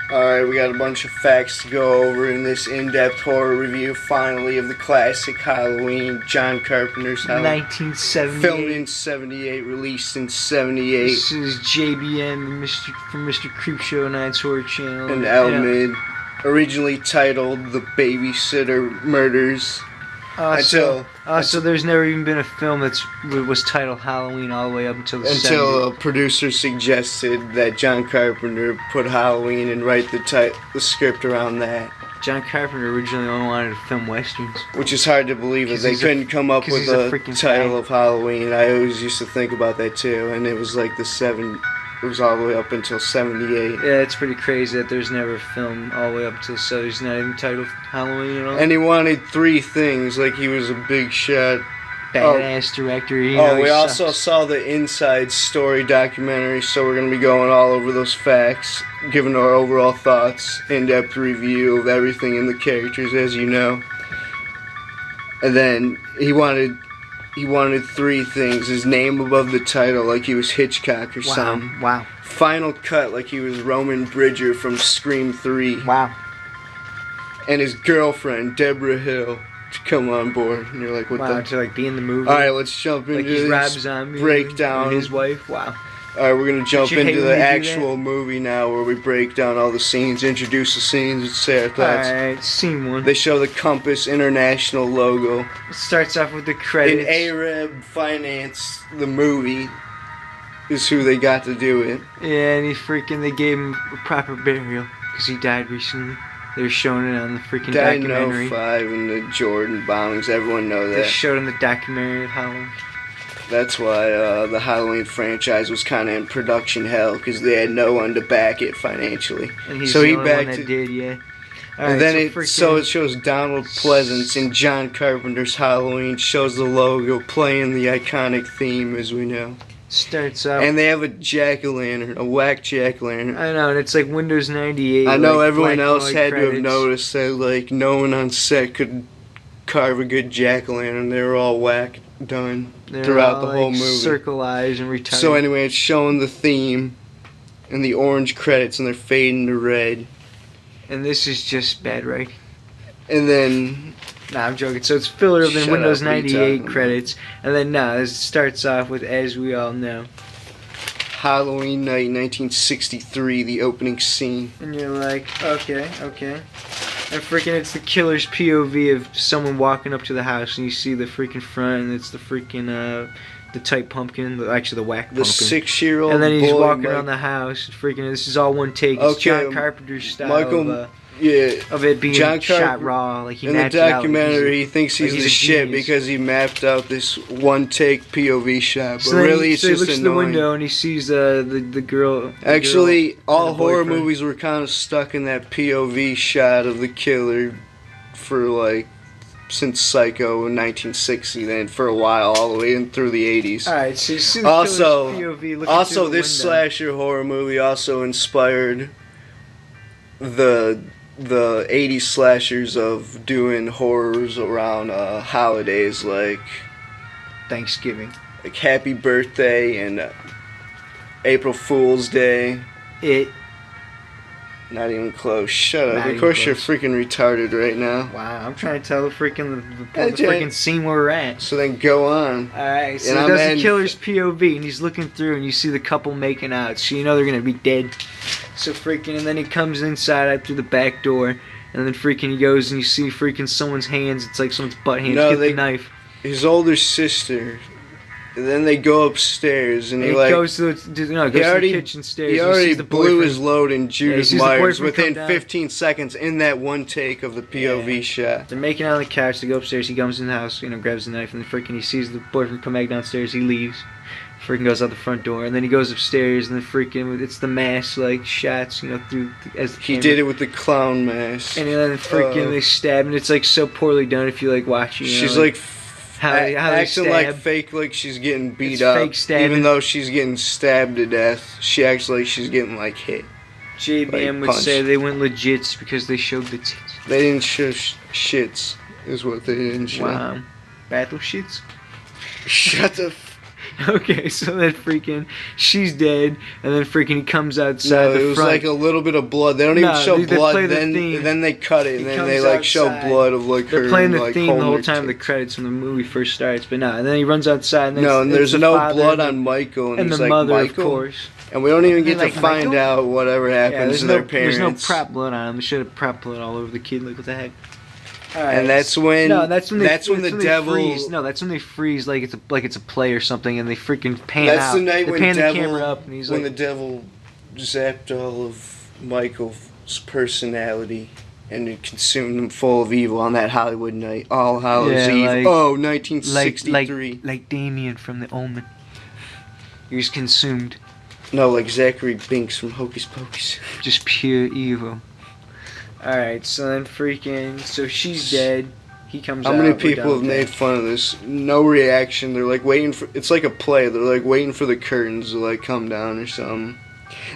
Alright, we got a bunch of facts to go over in this in-depth horror review, finally, of the classic Halloween, John Carpenter's Halloween. 1978. Filmed in 78, released in 78. This is JBM from Mr. Creepshow Night's Horror Channel. And L-Mid, originally titled The Babysitter Murders. So there's never even been a film that was titled Halloween all the way up until the 70s. Until a producer suggested that John Carpenter put Halloween and write the script around that. John Carpenter originally only wanted to film westerns. Which is hard to believe that they couldn't come up with a title of Halloween. I always used to think about that too, and it was like it was all the way up until 78. Yeah, it's pretty crazy that there's never a film all the way up until 70s not even titled Halloween at all. And he wanted three things, like he was a big shot. Badass director. We also saw the Inside Story documentary, so we're going to be going all over those facts, giving our overall thoughts, in-depth review of everything in the characters, as you know. And then he wanted three things: his name above the title, like he was Hitchcock or something. Wow. Final cut, like he was Roman Bridger from Scream 3. Wow. And his girlfriend, Deborah Hill, to come on board. And you're like, what the? To like be in the movie. Alright, let's jump into this Rob Zombie breakdown. And his wife. Wow. Alright, we're going to jump into the actual movie now, where we break down all the scenes, introduce the scenes, and say our thoughts. Alright, scene one. They show the Compass International logo. It starts off with the credits. And Arab Finance, the movie, is who they got to do it. Yeah, and they gave him a proper burial, because he died recently. They're showing it on the freaking documentary. Died in 2005 and the Jordan bombings, everyone knows that. They showed in the documentary of Halloween. That's why the Halloween franchise was kind of in production hell, because they had no one to back it financially. And he's the only one that did, yeah. And then it shows Donald Pleasence in John Carpenter's Halloween, shows the logo playing the iconic theme, as we know. Starts up. And they have a jack-o'-lantern, a whack jack-o'-lantern. I know, and it's like Windows 98. I know everyone else had to have noticed that, like, no one on set could carve a good jack-o'-lantern. They were all whack done throughout the whole movie. Circle eyes and retarded. So anyway, it's showing the theme and the orange credits, and they're fading to red. And this is just bad writing. And then... Nah, I'm joking. So it's filler of the Windows 98 credits. And then, it starts off with, as we all know, Halloween night, 1963, the opening scene. And you're like, okay. And freaking, it's the killer's POV of someone walking up to the house, and you see the freaking front, and it's the freaking, the tight pumpkin, actually the whack pumpkin. The 6-year-old boy. And then he's walking around the house, and freaking, this is all one take. It's John Carpenter's style of it being shot raw, like he mapped it out. In the documentary, he thinks he's the shit because he mapped out this one-take POV shot, but really it's just annoying. So he looks at the window and he sees the girl. Actually, all horror movies were kind of stuck in that POV shot of the killer for like since Psycho in 1960, then for a while, all the way in through the 80s. Alright, so you see the killer's POV looking also through the this window. slasher horror movie also inspired the 80s slashers of doing horrors around holidays like Thanksgiving, like Happy Birthday and April Fool's Day. Not even close. Shut up. Of course you're freaking retarded right now. Wow, I'm trying to tell the freaking scene where we're at. So then go on. Alright, so he does the killer's POV and he's looking through and you see the couple making out, so you know they're gonna be dead. So freaking, and then he comes inside out through the back door, and then freaking he goes and you see freaking someone's hands, it's like someone's butt hands, get the knife. His older sister. And then they go upstairs, and he goes to the kitchen stairs. He already blew his load in Judith Myers within 15 seconds in that one take of the POV shot. They're making out on the couch. They go upstairs. He comes in the house, grabs the knife, and then freaking he sees the boyfriend come back downstairs. He leaves. Freaking goes out the front door, and then he goes upstairs, and then freaking it's the mask shots, through as the camera. He did it with the clown mask. And then freaking they stab, and it's so poorly done if you watch it. She's how acting like fake, like she's getting beat up, fake stabbing. Even though she's getting stabbed to death. She acts like she's getting hit. JBM would say they went legits because they showed the tits. They didn't show shits, is what they didn't show. Wow, battle shits. Shut the. Okay, so then freaking she's dead, and then freaking he comes outside. No, the it was front. like a little bit of blood. They don't even show they blood. play the Then theme. then they cut it, and He then they comes like show outside. blood of like They're her playing the like theme the holding whole her time the tits. credits when the movie first starts, but no. And then he runs outside, and, No, and it's there's the no father blood and on Michael, and he's the like mother, Michael, of course. and we don't even get to Like find Michael? out whatever happens to their parents. There's no prop blood on him. They should have prop blood all over the kid. Like what the heck? And that's when that's when the devil freeze. No, that's when they freeze like it's a play or something, and they freaking pan That's out. the night they when pan devil, the camera up, and he's when like, the devil zapped all of Michael's personality and it consumed him full of evil on that Hollywood night, All Hallows Eve. like, 1963. like Damien from The Omen. He was consumed. No, like Zachary Binks from Hocus Pocus. Just pure evil. Alright, so then freaking... So she's dead. He comes out. How many people have made fun of this? No reaction. They're like waiting for... It's like a play. They're like waiting for the curtains to like come down or something.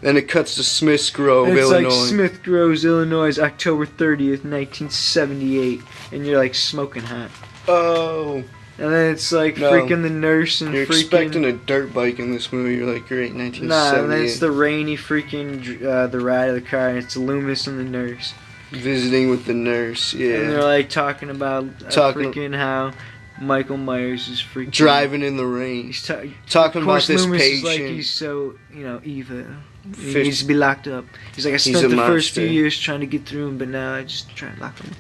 Then it cuts to Smiths Grove, Illinois. It's like Smith Grove, Illinois, October 30th, 1978. And you're like smoking hot. Oh. And then it's like freaking the nurse and You're freaking... expecting a dirt bike in this movie. You're like, great, 1978. Nah, and then it's the rainy freaking the ride of the car, and it's Loomis and the nurse visiting with the nurse. Yeah. And they're like talking about freaking how Michael Myers is freaking driving in the rain. He's talking about this Loomis patient. is like he's so evil. He needs to be locked up. He's like I spent the monster. first few years trying to get through him, but now I just try to lock him.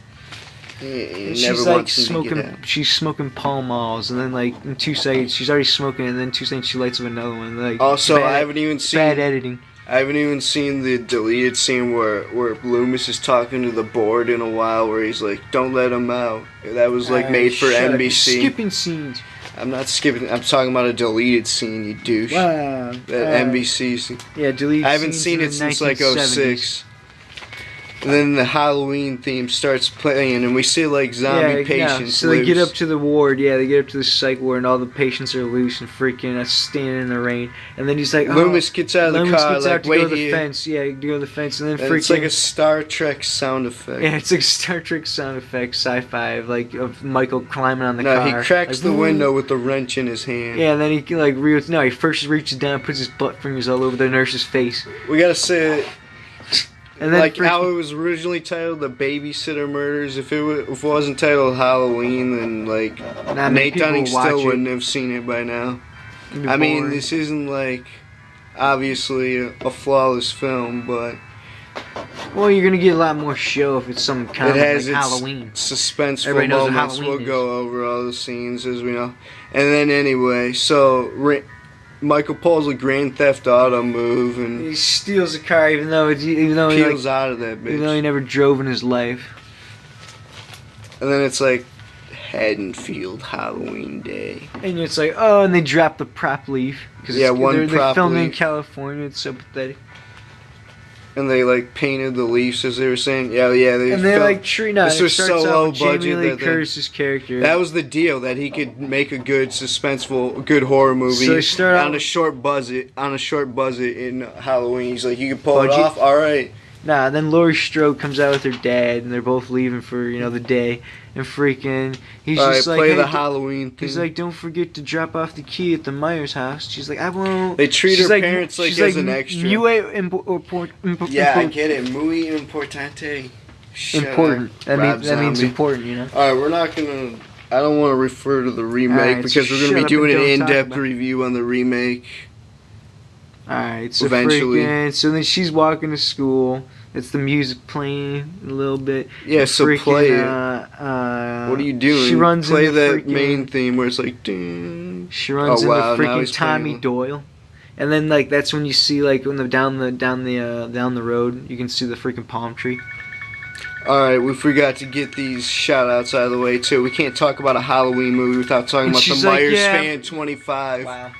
She's like smoking. She's smoking Pall Malls, and then like in 2 seconds she's already smoking, and then 2 seconds she lights up another one. Like also, I haven't even seen bad editing. I haven't even seen the deleted scene where Loomis is talking to the board in a while, where he's like, "Don't let him out." That was like made for NBC. Skipping scenes. I'm not skipping. I'm talking about a deleted scene, you douche. Wow. That NBC scene. Yeah, deleted. I haven't seen it since like 06. And then the Halloween theme starts playing, and we see like zombie patients. So they get up to the ward. Yeah, they get up to the psych ward, and all the patients are loose and freaking standing in the rain. And then he's like, Loomis gets out of the car, like, to go to the fence. Yeah, to go to the fence, and then freaking. It's like a Star Trek sound effect. Yeah, it's like Star Trek sound effect, sci-fi, of Michael climbing on the car. No, he cracks the window with the wrench in his hand. Yeah, and then he he first reaches down, puts his butt fingers all over the nurse's face. We gotta say it. And then like how it was originally titled The Babysitter Murders. If it wasn't titled Halloween, then like Nate Dunning still wouldn't have seen it by now. I mean, this isn't like obviously a flawless film, but well, you're gonna get a lot more show if it's some kind of like Halloween. Suspenseful moments. We'll go over all the scenes as we know. And then anyway, so Michael pulls a Grand Theft Auto move and he steals a car, even though peels out of that bitch. Even though he never drove in his life. And then it's like Haddonfield Halloween Day, and it's like, oh, and they drop the prop leaf because they're filming in California. It's so pathetic. And they like painted the leaves as they were saying, yeah. And they like this was so low budget Jamie Lee Curtis's character. That was the deal, that he could make a good suspenseful, good horror movie on a short budget in Halloween. He's like, you can pull it off, all right. Nah, then Laurie Strode comes out with her dad, and they're both leaving for the day, and freaking he's just like, play the Halloween thing. He's like, don't forget to drop off the key at the Myers house. She's like, I won't. They treat her parents like as an extra. Yeah, I get it. Muy importante. Important. That means important, All right, we're not gonna. I don't want to refer to the remake because we're gonna be doing an in-depth review on the remake. Alright, so eventually. So then she's walking to school. It's the music playing a little bit. Yeah, so play it. What are you doing? She runs play into that main theme where it's like. Ding. She runs into freaking Tommy Doyle, and then like that's when you see like when they're down the road, you can see the freaking palm tree. Alright, we forgot to get these shout-outs out of the way too. We can't talk about a Halloween movie without talking about the Myers Fan 25. Wow.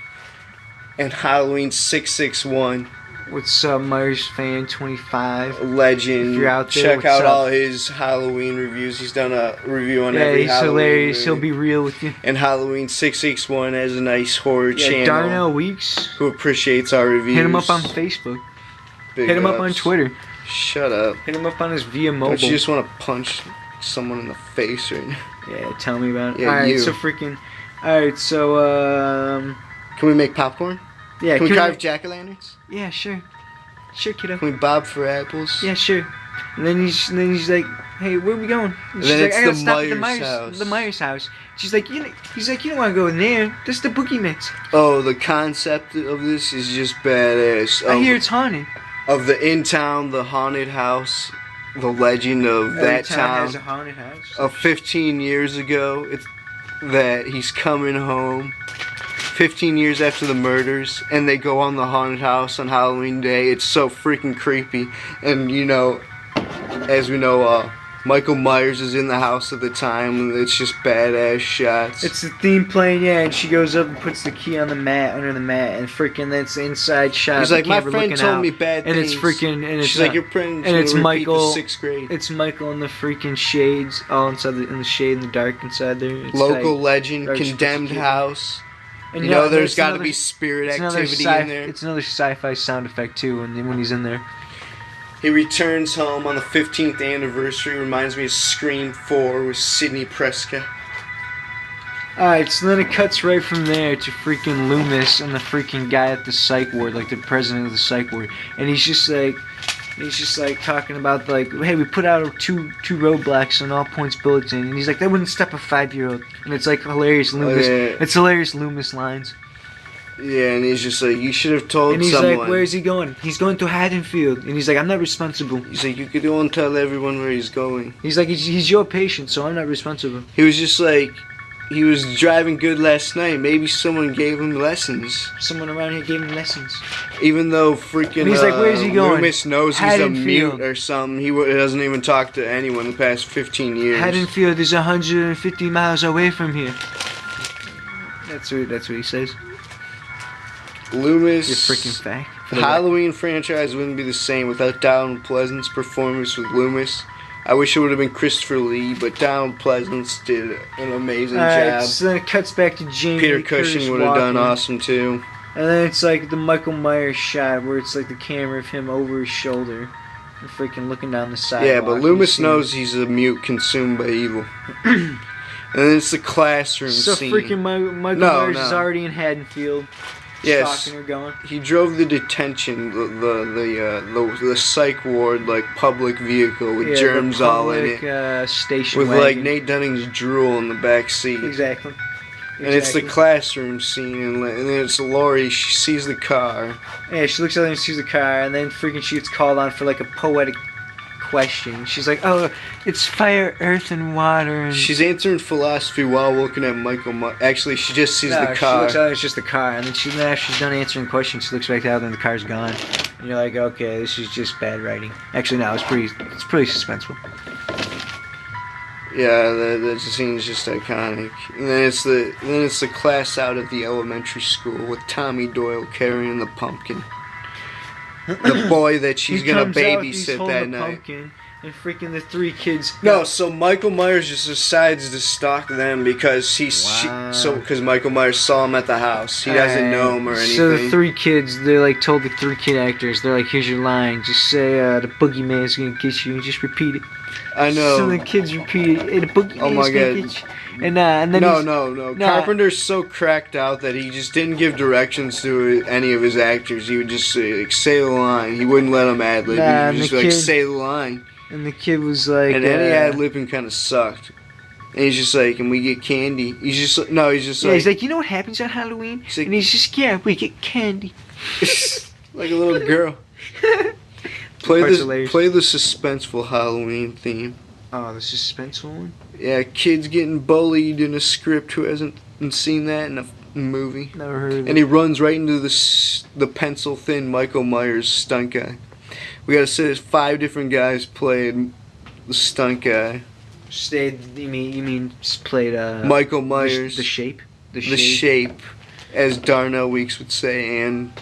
And Halloween 661. What's up, Myers Fan 25? Legend. If you're out there, check out all his Halloween reviews. He's done a review on every he's Halloween hilarious. movie. He'll be real with you. And Halloween 661 has a nice horror channel. Darnell Weeks. Who appreciates our reviews. Hit him up on Facebook. Hit him up on Twitter. Shut up. Hit him up on his Via Mobile. Don't you just want to punch someone in the face right now? Yeah, tell me about it. Yeah, Alright, so freaking... Alright, so, Can we make popcorn? Yeah. Can we carve jack-o'-lanterns? Yeah, sure. Sure, kiddo. Can we bob for apples? Yeah, sure. And then he's like, hey, where are we going? And she's then like, it's I gotta the stop at Myers house. The Myers house. She's like, he's like, you don't want to go in there. That's the boogeyman's. Oh, the concept of this is just badass. I hear it's haunted. Of the in town, the haunted house, the legend of that town. Has a haunted house. Of 15 years ago, it's that he's coming home. 15 years after the murders, and they go on the haunted house on Halloween Day. It's so freaking creepy. And you know, as we know, Michael Myers is in the house at the time, and it's just badass shots. It's the theme playing, yeah, and she goes up and puts the key on the mat, under the mat, and freaking that's the inside shot. He's like, my friend told me bad things. And it's freaking, and it's she's like, your friend. And it's Michael. The 6th grade. It's Michael in the freaking shades, all inside in the shade in the dark inside there. It's local like, legend, condemned house. And you know, there's got to be spirit activity in there. It's another sci-fi sound effect too when he's in there. He returns home on the 15th anniversary. Reminds me of Scream 4 with Sidney Prescott. Alright, so then it cuts right from there to freaking Loomis and the freaking guy at the psych ward, like the president of the psych ward. And he's just like talking about like, hey, we put out two roadblocks on all points bulletin, and he's like, that wouldn't stop a 5-year-old. And it's like hilarious Loomis. Oh, yeah. It's hilarious Loomis lines. Yeah, and he's just like, you should have told someone. And he's like, where is he going? He's going to Haddonfield. And he's like, I'm not responsible. He's like, you could go and tell everyone where he's going. He's like, he's your patient, so I'm not responsible. He was just like, he was driving good last night. Maybe someone gave him lessons. Someone around here gave him lessons. Even though freaking and he's like, where's he going? Loomis knows he's a mute or something. He doesn't even talk to anyone the past 15 years. Haddonfield is 150 miles away from here. That's what he says. Loomis. Your freaking fact. The Halloween franchise wouldn't be the same without Donald Pleasence's performance with Loomis. I wish it would have been Christopher Lee, but Donald Pleasence did an amazing job. So then it cuts back to Jamie. Peter Cushing would have done awesome too. And then it's like the Michael Myers shot where it's like the camera of him over his shoulder and freaking looking down the sidewalk. Yeah, but Loomis knows he's a mute consumed by evil. And then it's the classroom scene. So freaking Michael Myers is already in Haddonfield. Yes, stalking her going. He drove the detention, the psych ward, like public vehicle with germs all in it, station with wagon. like Nate Dunning's drool in the back seat. Exactly. And it's the classroom scene, and then it's Laurie. She sees the car. Yeah, she looks at it and sees the car, and then freaking she gets called on for like a poetic question. She's like, oh, it's fire, earth, and water. And she's answering philosophy while looking at Michael Myers. Actually, she just sees the car. She looks at it, it's just the car. And then after she's done answering questions, she looks back out and the car's gone. And you're like, okay, this is just bad writing. Actually, no, it's pretty suspenseful. Yeah, the scene's just iconic. And then it's the class out at the elementary school with Tommy Doyle carrying the pumpkin. The boy that she's gonna babysit that night. And freaking the 3 kids. No, so Michael Myers just decides to stalk them because because Michael Myers saw him at the house. He doesn't know him or anything. So the 3 kids, they like told the 3 kid actors, they're like, here's your line. Just say the boogeyman's gonna get you, and just repeat it. I know. So the kids repeat it. Hey, the boogeyman's gonna get you. And then no. Carpenter's so cracked out that he just didn't give directions to any of his actors. He would just say the line. He wouldn't let them ad lib. He would just say the line. And the kid was like, and any ad libbing kind of sucked. And he's just like, and we get candy. He's just like, he's like, you know what happens on Halloween? He's like, and he's just, yeah, we get candy. Like a little girl. Play the suspenseful Halloween theme. Oh, the suspenseful one? Yeah, kids getting bullied in a script. Who hasn't seen that in a movie? Never heard of it. And he runs right into the pencil-thin Michael Myers stunt guy. We gotta say there's 5 different guys played the stunt guy. You mean played Michael Myers. The shape? The shape, as Darnell Weeks would say, and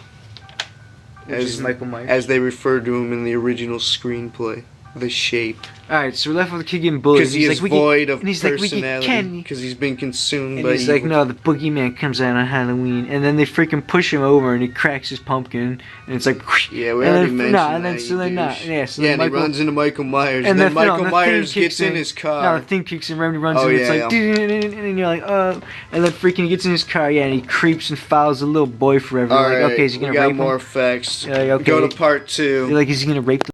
as Michael Myers. As they referred to him in the original screenplay. the shape. Alright, so we're left with the kid getting bullied. Because he is void of he's personality. Because he's been consumed by he's evil. like, no, the boogeyman comes out on Halloween. And then they freaking push him over and he cracks his pumpkin. And it's like, yeah, we already mentioned that. And then, so then, and he runs into Michael Myers. And then Michael Myers gets in his car. No, the thing kicks in, Remedy runs in, it's like, and you're like, oh. And then freaking he gets in his car, and he creeps and follows the little boy forever. Alright, like, okay, is he gonna rape him? We got more facts. Okay. Go to part 2. You're like, is he gonna rape